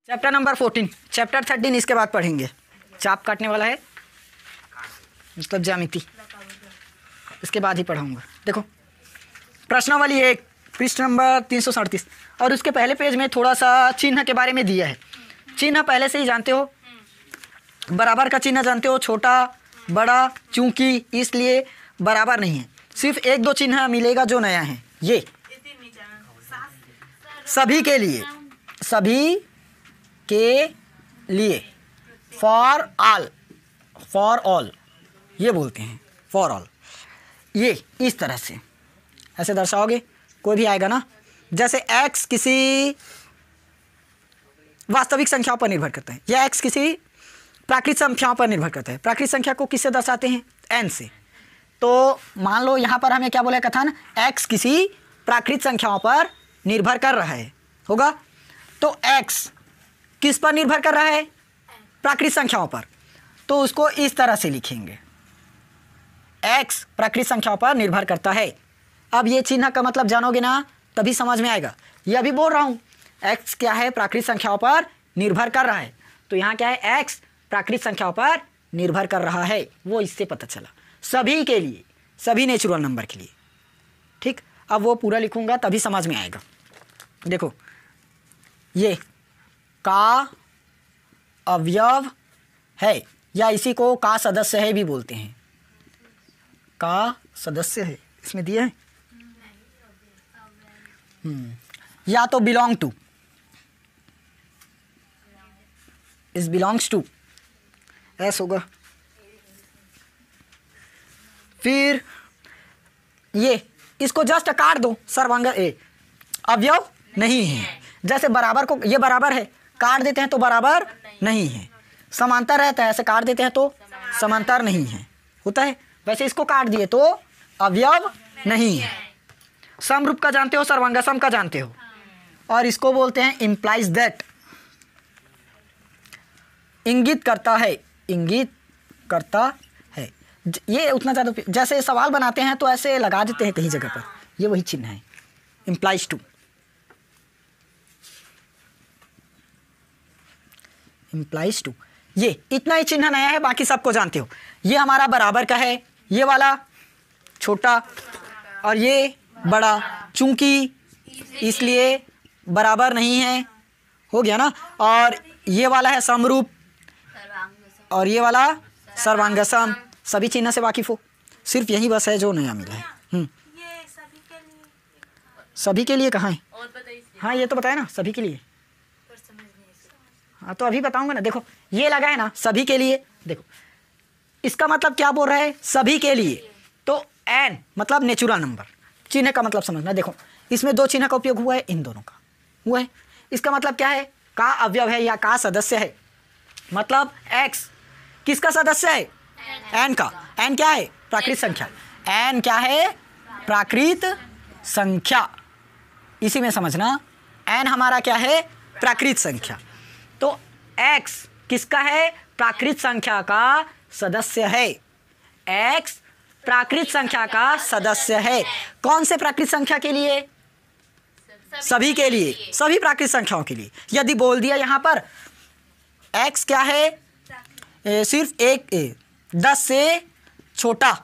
Chapter number 14, chapter 13 इसके बाद पढ़ेंगे। चाप काटने वाला है मतलब ज्यामिति, इसके बाद ही पढ़ाऊँगा। देखो प्रश्नावली 1 पृष्ठ नंबर 337 और उसके पहले पेज में थोड़ा सा चिन्ह के बारे में दिया है। चिन्ह पहले से ही जानते हो, बराबर का चिन्ह जानते हो, छोटा बड़ा, चूंकि, इसलिए, बराबर नहीं है। सिर्फ एक दो चिन्ह मिलेगा जो नया है, ये सभी के लिए, सभी के लिए, फॉर ऑल, फॉर ऑल ये बोलते हैं, फॉर ऑल। ये इस तरह से ऐसे दर्शाओगे, कोई भी आएगा ना। जैसे x किसी वास्तविक संख्याओं पर निर्भर करता है या x किसी प्राकृतिक संख्याओं पर निर्भर करता है। प्राकृतिक संख्या को किससे दर्शाते हैं? n से। तो मान लो यहाँ पर हमें क्या बोला है कथन, x किसी प्राकृतिक संख्याओं पर निर्भर कर रहा है, होगा। तो x किस पर निर्भर कर रहा है? प्राकृतिक संख्याओं पर। तो उसको इस तरह से लिखेंगे, x प्राकृतिक संख्याओं पर निर्भर करता है। अब ये चिन्ह का मतलब जानोगे ना तभी समझ में आएगा। ये अभी बोल रहा हूँ x क्या है, प्राकृतिक संख्याओं पर निर्भर कर रहा है। तो यहाँ क्या है, x प्राकृतिक संख्याओं पर निर्भर कर रहा है, वो इससे पता चला। सभी के लिए, सभी नेचुरल नंबर के लिए, ठीक। अब वो पूरा लिखूंगा तभी समझ में आएगा। देखो ये का अवयव है या इसी को का सदस्य है भी बोलते हैं। का सदस्य है इसमें दिया है, या तो बिलोंग टू, इस बिलोंग्स टू ऐसा होगा। फिर ये इसको जस्ट काट दो, सर्वांग ए अवयव नहीं है। जैसे बराबर को, ये बराबर है, काट देते हैं तो बराबर नहीं है। समांतर रहता है, ऐसे काट देते हैं तो समांतर नहीं है, होता है। वैसे इसको काट दिए तो अवयव नहीं है। समरूप का जानते हो, सर्वांगसम का जानते हो, और इसको बोलते हैं इम्प्लाइज दैट, इंगित करता है, इंगित करता है। ये उतना ज़्यादा, जैसे सवाल बनाते हैं तो ऐसे लगा देते हैं कहीं जगह पर, ये वही चिन्ह है, इम्प्लाइज टू, इम्प्लाइज टू। ये इतना ही चिन्ह नया है, बाकी सबको जानते हो। ये हमारा बराबर का है, ये वाला छोटा और ये बड़ा, चूंकि, इसलिए, बराबर नहीं है, हो गया ना। और ये वाला है समरूप और ये वाला सर्वांगसम। सभी चिन्ह से वाकिफ हो, सिर्फ यही बस है जो नया मिला है। ये सभी के लिए कहाँ है? हाँ ये तो बताया ना, सभी के लिए। हाँ तो अभी बताऊंगा ना। देखो ये लगा है ना सभी के लिए, देखो इसका मतलब क्या बोल रहा है, सभी के लिए। तो n मतलब नेचुरल नंबर, चिन्ह का मतलब समझना। देखो इसमें दो चिन्ह का उपयोग हुआ है, इन दोनों का हुआ है। इसका मतलब क्या है, का अवयव है या का सदस्य है। मतलब x किसका सदस्य है? n का। n क्या है? प्राकृत संख्या। n क्या है? प्राकृत संख्या। इसी में समझना, n हमारा क्या है? प्राकृत संख्या। तो x किसका है? प्राकृत संख्या का सदस्य है। x प्राकृत संख्या का सदस्य है। कौन से प्राकृत संख्या के लिए? सभी के लिए, सभी प्राकृत संख्याओं के लिए। यदि बोल दिया यहाँ पर x क्या है, सिर्फ एक 10 से छोटा,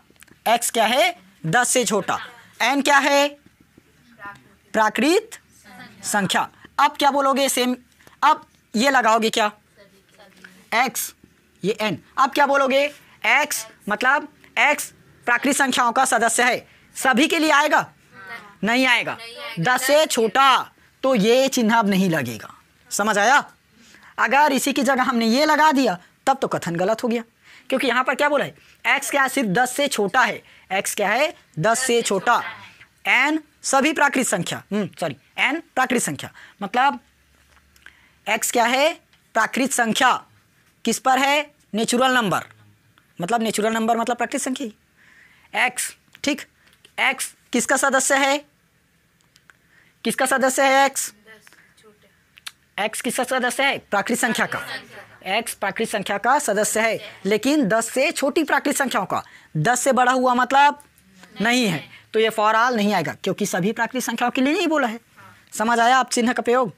x क्या है? 10 से छोटा। n क्या है? प्राकृत संख्या। अब क्या बोलोगे? सेम, अब ये लगाओगे क्या, x ये n। अब क्या बोलोगे? x मतलब x प्राकृतिक संख्याओं का सदस्य है। सभी के लिए आएगा? नहीं आएगा। 10 से छोटा, तो ये चिन्ह अब नहीं लगेगा। समझ आया? अगर इसी की जगह हमने ये लगा दिया तब तो कथन गलत हो गया, क्योंकि यहाँ पर क्या बोला है, x क्या है? सिर्फ 10 से छोटा है। x क्या है? 10 से छोटा। n सभी प्राकृतिक संख्या, सॉरी n प्राकृतिक संख्या, मतलब x क्या है? प्राकृतिक संख्या। किस पर है? नेचुरल नंबर, मतलब नेचुरल नंबर मतलब प्राकृतिक संख्या ही। x, ठीक। x किसका सदस्य है? किसका सदस्य है x? x किसका सदस्य है? प्राकृतिक संख्या का। x प्राकृतिक संख्या का सदस्य है, लेकिन 10 से छोटी प्राकृतिक संख्याओं का। 10 से बड़ा हुआ मतलब नहीं है, तो ये फॉर ऑल नहीं आएगा, क्योंकि सभी प्राकृतिक संख्याओं के लिए नहीं बोला है। समझ आया आप चिन्ह का प्रयोग?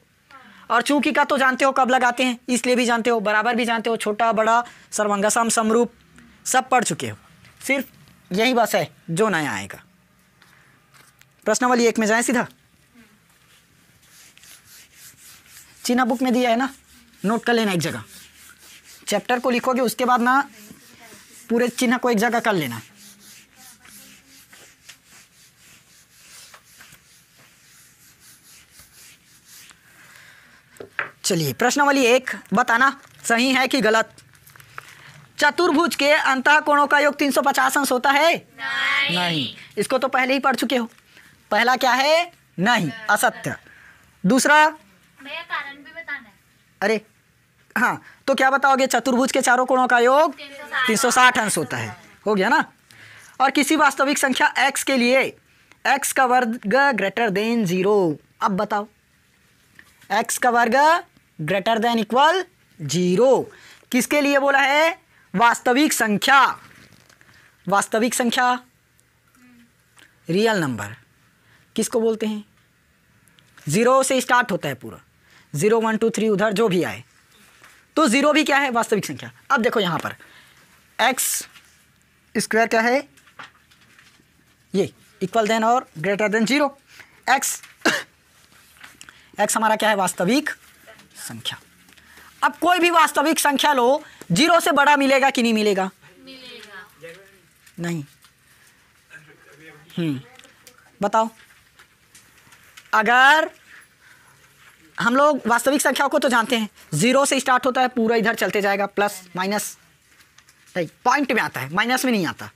और चूंकि का तो जानते हो कब लगाते हैं, इसलिए भी जानते हो, बराबर भी जानते हो, छोटा बड़ा सर्वंग सम समरूप सब पढ़ चुके हो। सिर्फ यही बस है जो नया आएगा। प्रश्नावली 1 में जाएं सीधा। चिन्ह बुक में दिया है ना, नोट कर लेना एक जगह। चैप्टर को लिखोगे उसके बाद ना पूरे चिन्ह को एक जगह कर लेना। चलिए प्रश्नावली 1 बताना सही है कि गलत। चतुर्भुज के अंतः कोणों का योग 350 अंश होता है? नहीं। इसको तो पहले ही पढ़ चुके हो। पहला क्या है? नहीं, असत्य। दूसरा भैया कारण भी बताना है। अरे हाँ, तो क्या बताओगे? चतुर्भुज के चारों कोणों का योग 360 अंश होता है। हो गया ना। और किसी वास्तविक संख्या x के लिए x का वर्ग ग्रेटर देन 0। अब बताओ, x का वर्ग ग्रेटर देन इक्वल 0 किसके लिए बोला है? वास्तविक संख्या। वास्तविक संख्या रियल नंबर किसको बोलते हैं? 0 से स्टार्ट होता है पूरा, 0 1 2 3 उधर जो भी आए, तो 0 भी क्या है? वास्तविक संख्या। अब देखो यहाँ पर x स्क्वायर क्या है? ये इक्वल देन और ग्रेटर देन 0। x हमारा क्या है? वास्तविक संख्या। अब कोई भी वास्तविक संख्या लो, 0 से बड़ा मिलेगा कि नहीं मिलेगा? मिलेगा। नहीं। बताओ, अगर हम लोग वास्तविक संख्याओं को तो जानते हैं, 0 से स्टार्ट होता है पूरा इधर चलते जाएगा, प्लस माइनस नहीं, पॉइंट में आता है, माइनस में नहीं आता।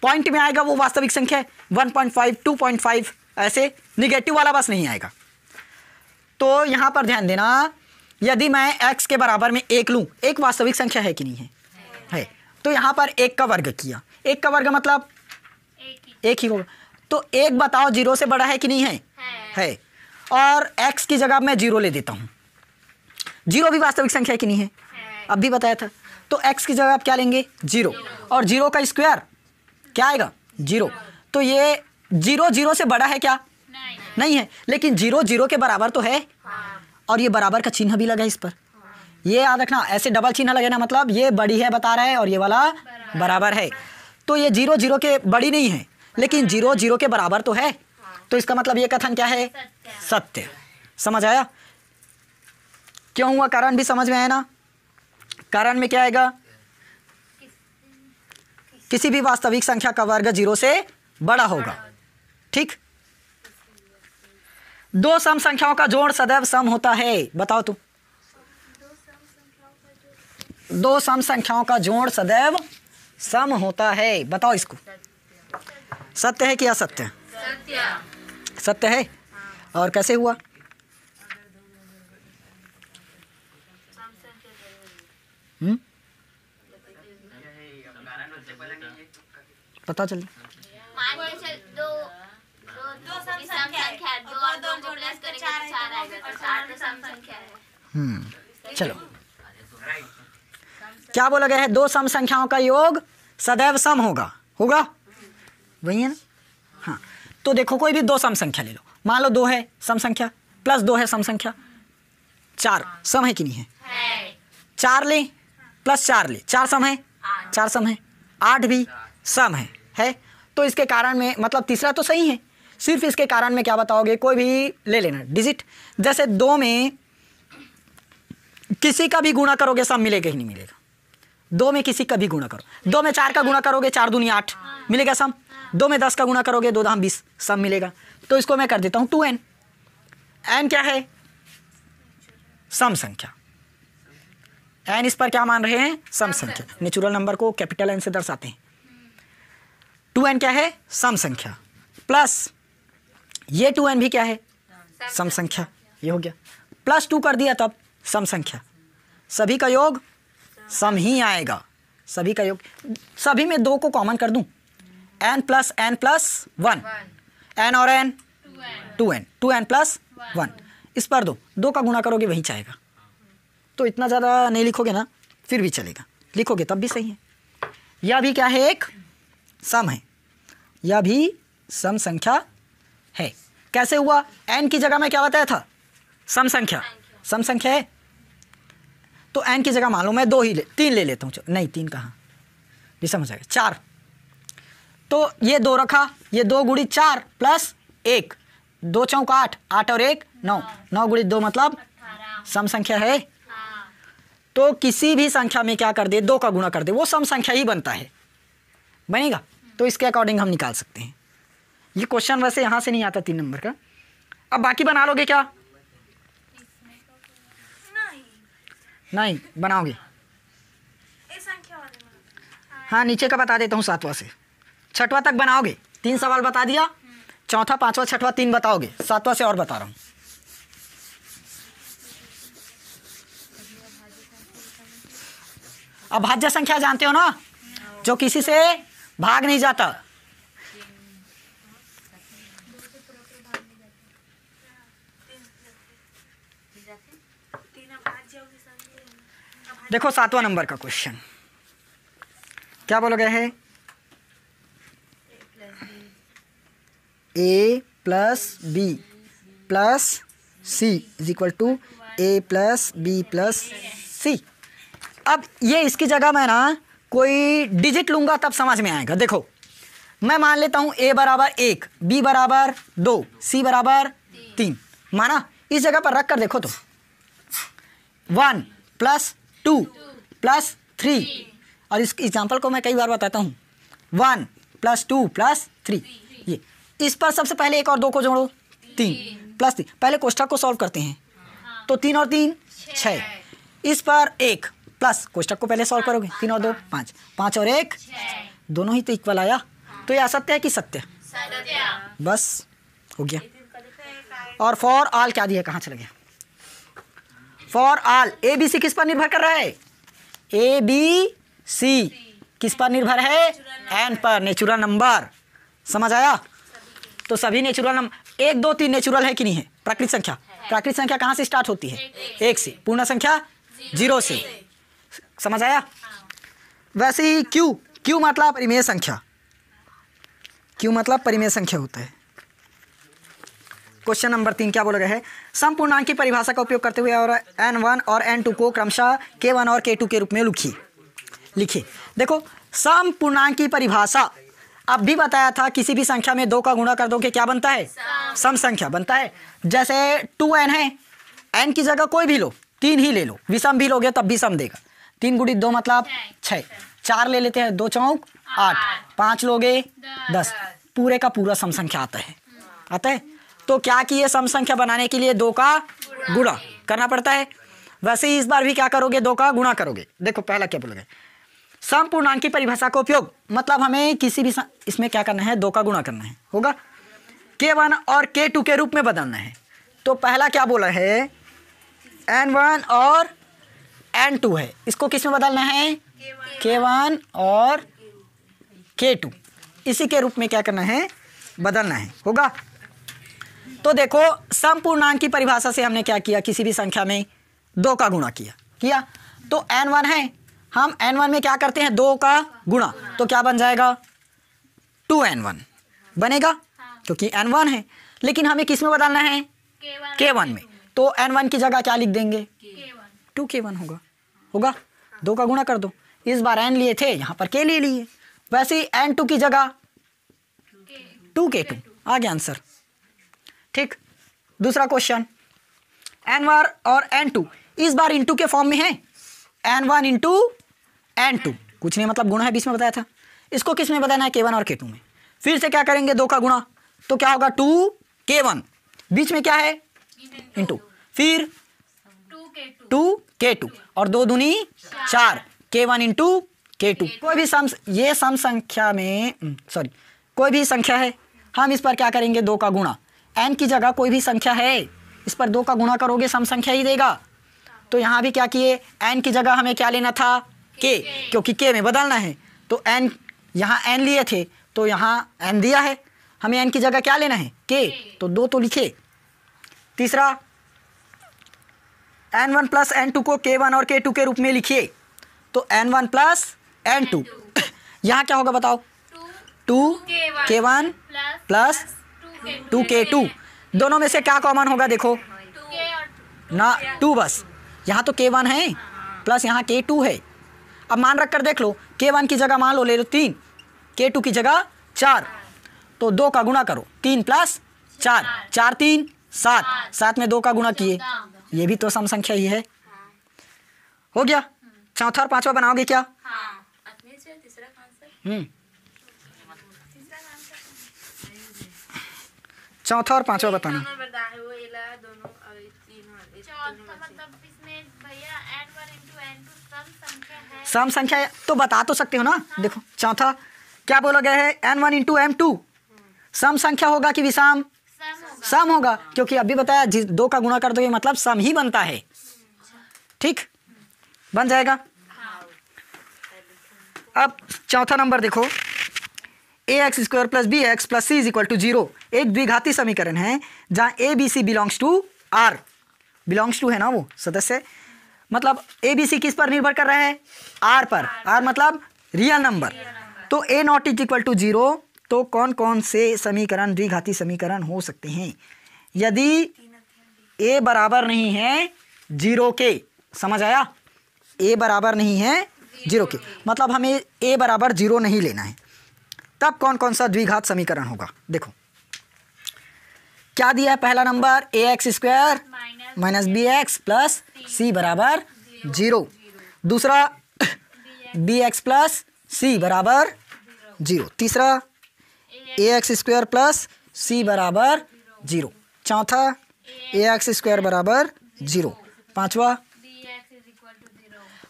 पॉइंट में आएगा वो वास्तविक संख्या है। 1.5 2.5 ऐसे निगेटिव वाला बस नहीं आएगा। तो यहाँ पर ध्यान देना, यदि मैं x के बराबर में 1 लूँ, एक वास्तविक संख्या है कि नहीं है? है। तो यहाँ पर 1 का वर्ग किया, 1 का वर्ग मतलब एक ही होगा। तो 1 बताओ 0 से बड़ा है कि नहीं है? है। और x की जगह मैं 0 ले देता हूँ। 0 भी वास्तविक संख्या है कि नहीं है? अब भी बताया था। तो x की जगह आप क्या लेंगे? 0। और 0 का स्क्वायर क्या आएगा? 0। तो ये 0 0 से बड़ा है क्या? नहीं है। लेकिन 0 0 के बराबर तो है। और ये बराबर का चिन्ह भी लगा इस पर। ये याद रखना, ऐसे डबल चिन्ह लगे ना, मतलब ये बड़ी है बता रहा है और ये वाला बराबर है। तो ये 0 0 के बड़ी नहीं है, लेकिन 0 0 के बराबर तो है। तो इसका मतलब ये कथन क्या है? सत्य। समझ आया क्यों हुआ? कारण भी समझ में आया ना। कारण में क्या आएगा? किसी भी वास्तविक संख्या का वर्ग 0 से बड़ा होगा। ठीक। दो सम संख्याओं का जोड़ सदैव सम होता है। बताओ तुम। दो सम संख्याओं का जोड़ सदैव सम होता है। बताओ इसको। सत्य है कि असत्य? सत्य। सत्य है। और कैसे हुआ? पता चल चलो, क्या बोला गया है? दो सम संख्याओं का योग सदैव सम होगा। होगा वही है ना। हाँ, तो देखो कोई भी दो सम संख्या ले लो। मान लो 2 है सम संख्या, प्लस 2 है सम संख्या, 4 सम है कि नहीं है? 4 ले प्लस 4 ले, 4 सम है, 4 सम है, 8 भी सम है। तो इसके कारण में मतलब तीसरा तो सही है। सिर्फ इसके कारण में क्या बताओगे? कोई भी ले लेना डिजिट। जैसे 2 में किसी का भी गुणा करोगे सम मिलेगा ही नहीं मिलेगा। 2 में किसी का भी गुणा करो, 2 में 4 का गुणा करोगे 4 दूनी 8 मिलेगा सम। 2 में 10 का गुणा करोगे 2 दाम 20 सम मिलेगा। तो इसको मैं कर देता हूँ 2n। n क्या है? सम संख्या। n इस पर क्या मान रहे हैं? सम संख्या। नेचुरल नंबर को कैपिटल n से दर्शाते हैं। 2n क्या है? सम संख्या। प्लस ये 2n भी क्या है? सम संख्या। ये हो गया। प्लस 2 कर दिया तब सम संख्या। सभी का योग सम ही आएगा। सभी का योग, सभी में 2 को कॉमन कर दूं, n प्लस 1, n और n 2n, 2n प्लस 1 इस पर 2 का गुणा करोगे वही चाहेगा। तो इतना ज़्यादा नहीं लिखोगे ना फिर भी चलेगा, लिखोगे तब भी सही है। यह भी क्या है? एक सम है। यह भी सम संख्या है। कैसे हुआ? n की जगह में क्या बताया था? सम संख्या। सम संख्या है। तो n की जगह मान लो मैं 3 ले लेता हूँ, नहीं 3 कहाँ, ये समझ आएगा 4। तो ये 2 रखा, ये 2 गुणी 4 प्लस 1, 2 चौक 8, 8 और 1 9, 9 गुणी 2 मतलब 18। सम संख्या है। हाँ। तो किसी भी संख्या में क्या कर दे, 2 का गुणा कर दे, वो सम संख्या ही बनता है, बनेगा। तो इसके अकॉर्डिंग हम निकाल सकते हैं। ये क्वेश्चन वैसे यहाँ से नहीं आता 3 नंबर का। अब बाकी बना लोगे क्या? नहीं बनाओगे? हाँ नीचे का बता देता हूँ, 7वां से 6वां तक बनाओगे। 3 सवाल बता दिया, 4था 5वां 6वां 3 बताओगे, 7वां से और बता रहा हूँ। अब भाज्य संख्या जानते हो ना, जो किसी से भाग नहीं जाता। देखो 7वां नंबर का क्वेश्चन क्या बोला गया है, a plus B plus C is equal to A plus B plus C. अब ये इसकी जगह मैं ना कोई डिजिट लूँगा तब समझ में आएगा। देखो मैं मान लेता हूँ a बराबर 1, b बराबर 2, c बराबर 3, माना। इस जगह पर रख कर देखो तो 1 प्लस 2 प्लस 3, और इस एग्जाम्पल को मैं कई बार बताता हूँ, 1 प्लस 2 प्लस 3। ये इस पर सबसे पहले 1 और 2 को जोड़ो, 3 प्लस 3। पहले कोष्ठक को सॉल्व करते हैं, तो 3 और 3 6। इस पर 1 प्लस कोष्ठक को पहले सॉल्व करोगे, 3 और 2 5, 5 और 1 दोनों ही तो इक्वल आया। तो ये असत्य है कि सत्य? बस हो गया। और फॉर ऑल क्या दिया, कहाँ चला गया? For all a b c किस पर निर्भर कर रहा है? ए बी सी किस पर निर्भर है? एन पर, नेचुरल नंबर। समझ आया? तो सभी नेचुरल नंबर 1 2 3 नेचुरल है कि नहीं है? प्राकृतिक संख्या, प्राकृतिक संख्या कहाँ से स्टार्ट होती है? 1 से। पूर्ण संख्या 0 से। समझ आया? वैसे ही क्यू मतलब परिमेय संख्या, क्यू मतलब परिमेय संख्या होता है। क्वेश्चन नंबर 3 क्या बोला गया है, समपूर्णांक की परिभाषा का उपयोग करते हुए और n1 और n2 को क्रमशः k1 और k2 के रूप में लिखिए। देखो समपूर्णांक की परिभाषा अब भी बताया था, किसी भी संख्या में 2 का गुणा कर दो कि क्या बनता है? सम संख्या बनता है। जैसे 2n है, n की जगह कोई भी लो, 3 ही ले लो, विषम भी लोगे तब भी सम देगा। 3 गुणित 2 मतलब 6, 4 ले लेते हैं, 2 चौक 8, 5 लोगे 10, पूरे का पूरा सम संख्या आता है। तो क्या किए, सम संख्या बनाने के लिए 2 का गुणा करना पड़ता है। वैसे ही इस बार भी क्या करोगे, 2 का गुणा करोगे। देखो पहला क्या बोलोगे, समपूर्णांक की परिभाषा का उपयोग मतलब हमें किसी भी इसमें क्या करना है, 2 का गुणा करना है, होगा k1 और k2 के रूप में बदलना है। तो पहला क्या बोला है, n1 और n2 है, इसको किस में बदलना है? k1 और k2, इसी के रूप में क्या करना है, बदलना है, होगा। तो देखो समपूर्णांक की परिभाषा से हमने क्या किया, किसी भी संख्या में 2 का गुणा किया। तो n1 है, हम n1 में क्या करते हैं, 2 का गुणा, तो क्या बन जाएगा 2n1 बनेगा, क्योंकि n1 है। लेकिन हमें किस में बदलना है, k1 में। तो n1 की जगह क्या लिख देंगे, 2k1 होगा। 2 का गुणा कर दो, इस बार n लिए थे, यहाँ पर k ले लिए। वैसे ही n2 की जगह 2k2 आ गया आंसर। ठीक, दूसरा क्वेश्चन, n1 और n2 इस बार इंटू के फॉर्म में है, n1 इंटू n2, कुछ नहीं मतलब गुणा है, बीच में बताया था। इसको किस में बताना है, k1 और k2 में। फिर से क्या करेंगे, 2 का गुणा, तो क्या होगा 2k1, बीच में क्या है इंटू, फिर 2k2 और 2 दूनी 4, k1 इंटू k2। कोई भी ये सम संख्या में कोई भी संख्या है, हम इस पर क्या करेंगे, 2 का गुणा। n की जगह कोई भी संख्या है, इस पर 2 का गुणा करोगे सम संख्या ही देगा। तो यहाँ भी क्या किए, n की जगह हमें क्या लेना था, k, क्योंकि k में बदलना है। तो n, यहाँ n लिए थे तो यहाँ n दिया है, हमें n की जगह क्या लेना है, k, तो 2 तो लिखे। तीसरा, n1 प्लस n2 को k1 और k2 के रूप में लिखिए। तो n1 प्लस n2 यहाँ क्या होगा बताओ, 2k1 प्लस 2k2, दोनों में से क्या कॉमन होगा, देखो ना 2 बस, यहाँ तो K1 है प्लस यहाँ K2 है। अब मान रख कर देख लो, K1 की जगह मान लो ले लो 3, K2 की जगह 4, तो 2 का गुणा करो, 3 प्लस 4, 4 3 7, 7 में 2 का गुणा किए, ये भी तो सम संख्या ही है। हो गया। चौथा और पांचवा बनाओगे क्या? चौथा और पांचवा बताना। सम संख्या तो बता तो सकते हो ना। देखो चौथा क्या बोला गया है, n1 इंटू m2 सम संख्या होगा कि विषम? सम होगा, क्योंकि अभी बताया 2 का गुणा कर दोगे मतलब सम ही बनता है। ठीक, बन जाएगा। अब चौथा नंबर देखो, ax square plus B x plus C is equal to 0 एक द्विघाती समीकरण है जहाँ a b c belongs to R, belongs to है ना वो सदस्य, मतलब ए बी सी किस पर निर्भर कर रहा है? आर पर। आर मतलब रियल नंबर। तो ए नॉट इज इक्वल टू 0, तो कौन कौन से समीकरण द्विघाती समीकरण हो सकते हैं? यदि ए बराबर नहीं है 0 के, समझ आया? ए बराबर नहीं है 0 के, मतलब हमें ए बराबर 0 नहीं लेना है। तब कौन कौन सा द्विघात समीकरण होगा? देखो क्या दिया है, पहला number A X square minus B x plus C बराबर 0, दूसरा बी एक्स प्लस सी बराबर 0, तीसरा ए एक्स स्क्वायर प्लस सी बराबर 0, चौथा ए एक्स स्क्वायर बराबर 0, पांचवा।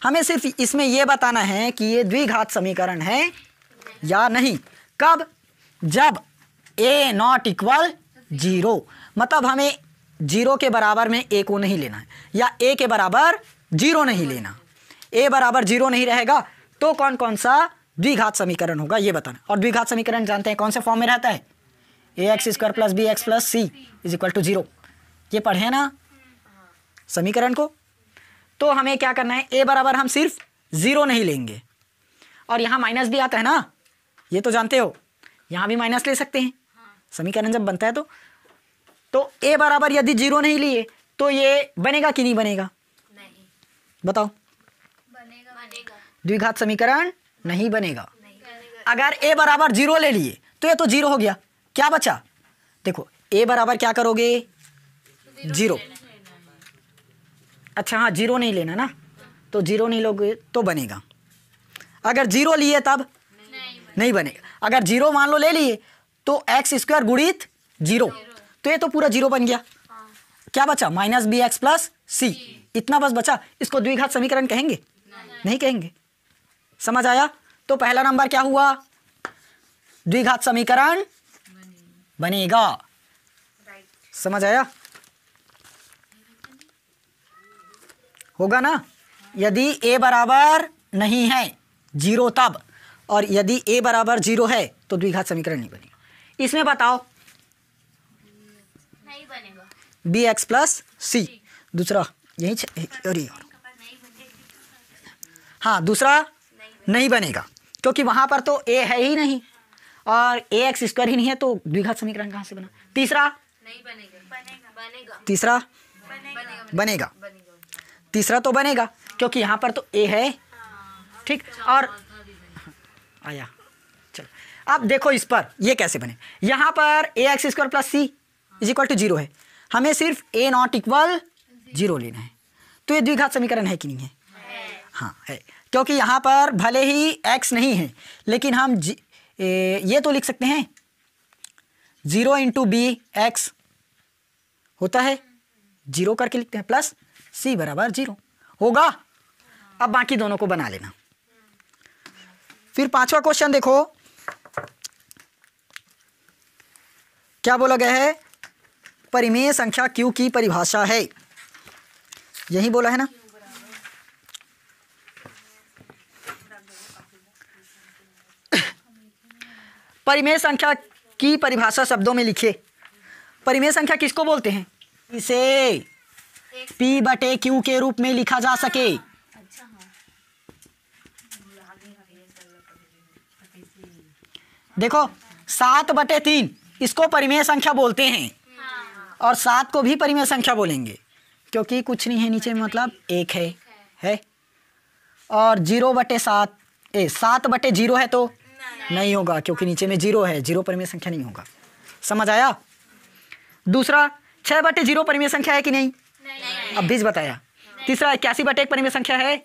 हमें सिर्फ इसमें यह बताना है कि ये द्विघात समीकरण है या नहीं। कब? जब a नॉट इक्वल 0, मतलब हमें 0 के बराबर में a को नहीं लेना है, या a के बराबर 0 नहीं लेना। a बराबर 0 नहीं रहेगा तो कौन कौन सा द्विघात समीकरण होगा ये बताना। और द्विघात समीकरण जानते हैं कौन से फॉर्म में रहता है? A X square plus B x plus C is equal to 0, ये पढ़े ना समीकरण को। तो हमें क्या करना है, a बराबर हम सिर्फ 0 नहीं लेंगे, और यहाँ माइनस भी आता है ना, ये तो जानते हो, यहाँ भी माइनस ले सकते हैं समीकरण जब बनता है तो a बराबर यदि 0 नहीं लिए तो ये बनेगा कि नहीं बनेगा? नहीं। बताओ। बनेगा। द्विघात समीकरण नहीं बनेगा। अगर a बराबर 0 ले लिए तो ये तो 0 हो गया, क्या बचा? देखो a बराबर क्या करोगे? 0। अच्छा हाँ, 0 नहीं लेना ना, तो 0 नहीं लोगे तो बनेगा। अगर 0 लिए तब नहीं बनेगा। अगर 0 मान लो ले लिए तो एक्स स्क्वायर गुणित 0, तो ये तो पूरा 0 बन गया। क्या बचा? माइनस बी एक्स प्लस सी, इतना बस बचा। इसको द्विघात समीकरण कहेंगे? नहीं कहेंगे। समझ आया? तो पहला नंबर क्या हुआ? द्विघात समीकरण बनेगा। समझ आया? होगा ना। यदि a बराबर नहीं है 0 तब, और यदि a बराबर 0 है तो द्विघात समीकरण नहीं बनेगा। इसमें बताओ। नहीं बनेगा। बी एक्स प्लस सी, दूसरा यही अरे हाँ, दूसरा नहीं बनेगा क्योंकि वहां पर तो a है ही नहीं और ए एक्स स्क्वायर ही नहीं है, तो द्विघात समीकरण कहाँ से बना? तीसरा नहीं बनेगा। तीसरा बनेगा। तीसरा तो बनेगा क्योंकि यहाँ पर तो a है। ठीक, और आया। चलो अब देखो इस पर ये कैसे बने। यहाँ पर A X square plus C is equal to 0 है, हमें सिर्फ a नॉट इक्वल 0 लेना है। तो ये द्विघात समीकरण है कि नहीं है? हाँ है, क्योंकि यहाँ पर भले ही x नहीं है लेकिन हम ये तो लिख सकते हैं 0 इंटू बी एक्स होता है, 0 करके लिखते हैं, प्लस c बराबर 0 होगा। अब बाकी दोनों को बना लेना। फिर पांचवा क्वेश्चन देखो क्या बोला गया है, परिमेय संख्या q की परिभाषा है, यही बोला है ना। परिमेय संख्या की परिभाषा शब्दों में लिखिए। परिमेय संख्या किसको बोलते हैं? इसे p बटे q के रूप में लिखा जा सके। देखो 7/3 इसको परिमेय संख्या बोलते हैं, और 7 को भी परिमेय संख्या बोलेंगे, क्योंकि कुछ नहीं है नीचे में, मतलब 1 है। और 0/7, 7/0 है तो नहीं होगा, क्योंकि नीचे में 0 है, 0 परिमेय संख्या नहीं होगा। समझ आया? दूसरा 6/0 परिमेय संख्या है कि नहीं? अब बीज बताया। तीसरा 81/1 परिमेय संख्या है,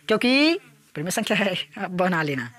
क्योंकि परिमेय संख्या है, अब बना लेना।